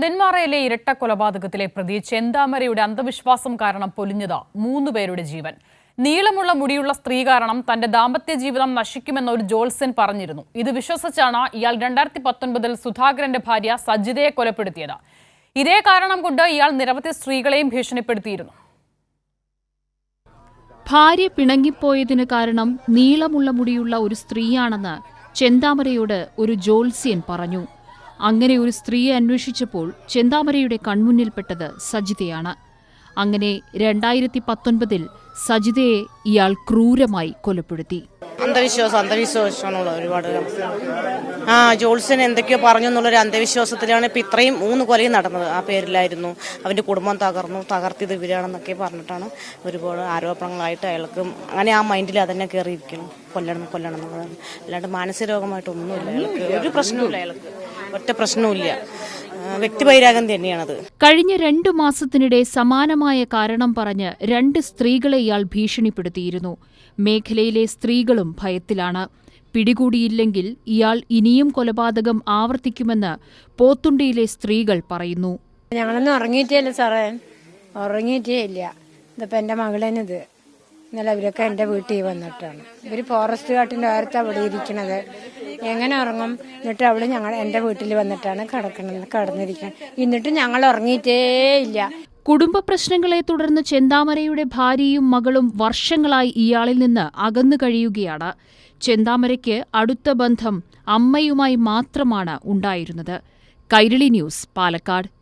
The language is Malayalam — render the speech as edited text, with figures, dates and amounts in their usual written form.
നെന്മാറയിലെ ഇരട്ട കൊലപാതകത്തിലെ പ്രതി ചെന്താമരയുടെ അന്ധവിശ്വാസം കാരണം പൊലിഞ്ഞത് 3 പേരുടെ ജീവൻ. നീളമുള്ള മുടിയുള്ള സ്ത്രീ കാരണം തന്റെ ദാമ്പത്യ ജീവിതം നശിക്കുമെന്ന് ഒരു ജോത്സ്യൻ പറഞ്ഞിരുന്നു. ഇത് വിശ്വസിച്ചാണ് ഇയാൾ 2019 സുധാകരന്റെ ഭാര്യ സജിതയെ കൊലപ്പെടുത്തിയത്. ഇതേ കാരണം കൊണ്ട് ഇയാൾ നിരവധി സ്ത്രീകളെയും ഭീഷണിപ്പെടുത്തിയിരുന്നു. ഭാര്യ പിണങ്ങിപ്പോയതിന് കാരണം നീളമുള്ള മുടിയുള്ള ഒരു സ്ത്രീയാണെന്ന് ചെന്താമരയോട് ഒരു ജോത്സ്യൻ പറഞ്ഞു. അങ്ങനെ ഒരു സ്ത്രീയെ അന്വേഷിച്ചപ്പോൾ ചെന്താമരയുടെ കൺമുന്നിൽപ്പെട്ടത് സജിതയാണ്. അങ്ങനെ 2019 സജിതയെ ഇയാൾ ക്രൂരമായി കൊലപ്പെടുത്തി. അന്ധവിശ്വാസമാണുള്ള ഒരുപാട്. ജോത്സ്യൻ എന്തൊക്കെയോ പറഞ്ഞു എന്നുള്ളൊരു അന്ധവിശ്വാസത്തിലാണ് ഇപ്പം ഇത്രയും 3 കൊലയും നടന്നത്. ആ പേരിലായിരുന്നു. അവൻ്റെ കുടുംബം തകർത്തിയത് ഇവരാണെന്നൊക്കെ പറഞ്ഞിട്ടാണ് ഒരുപാട് ആരോപണങ്ങളായിട്ട് അയാൾക്ക് അങ്ങനെ ആ മൈൻഡിൽ അതന്നെ കയറിയിരിക്കണം. കൊല്ലണം എന്നുള്ളതാണ്. അല്ലാണ്ട് മാനസിക രോഗമായിട്ടൊന്നുമില്ല അയാൾക്ക്. ഒരു പ്രശ്നവുമില്ല അയാൾക്ക്. ഒറ്റ പ്രശ്നവുമില്ല. വ്യക്തിവൈരാഗ്യം തന്നെയാണത്. കഴിഞ്ഞ 2 മാസത്തിനിടെ സമാനമായ കാരണം പറഞ്ഞ് 2 സ്ത്രീകളെ ഇയാൾ ഭീഷണിപ്പെടുത്തിയിരുന്നു. മേഖലയിലെ സ്ത്രീകളും ഭയത്തിലാണ്. പിടികൂടിയില്ലെങ്കിൽ ഇയാൾ ഇനിയും കൊലപാതകം ആവർത്തിക്കുമെന്ന് പോത്തുണ്ടിയിലെ സ്ത്രീകൾ പറയുന്നു. ഞങ്ങളൊന്നും ഉറങ്ങിയിട്ടേ സാറേ, ഉറങ്ങിയിട്ടേ ഇല്ല. ഇതിപ്പോൾ എൻ്റെ മകളേനിത് ഇന്നലെ അവരൊക്കെ എൻ്റെ വീട്ടിൽ വന്നിട്ടാണ്. ഇവർ ഫോറസ്റ്റ് കാട്ടിൻ്റെ ഓരത്താണ് അവിടെ ഇരിക്കണത്. എങ്ങനെ ഉറങ്ങും? എന്നിട്ട് അവള് എൻ്റെ വീട്ടിൽ വന്നിട്ടാണ് കടന്നിരിക്കുന്നത്. എന്നിട്ട് ഞങ്ങൾ ഉറങ്ങിയിട്ടേ ഇല്ല. കുടുംബ പ്രശ്നങ്ങളെ തുടർന്ന് ചെന്താമരയുടെ ഭാര്യയും മകളും വർഷങ്ങളായി ഇയാളിൽ നിന്ന് അകന്നു കഴിയുകയാണ്. ചെന്താമരയ്ക്ക് അടുത്ത ബന്ധം അമ്മയുമായി മാത്രമാണ് ഉണ്ടായിരുന്നത്. കൈരളി ന്യൂസ്, പാലക്കാട്.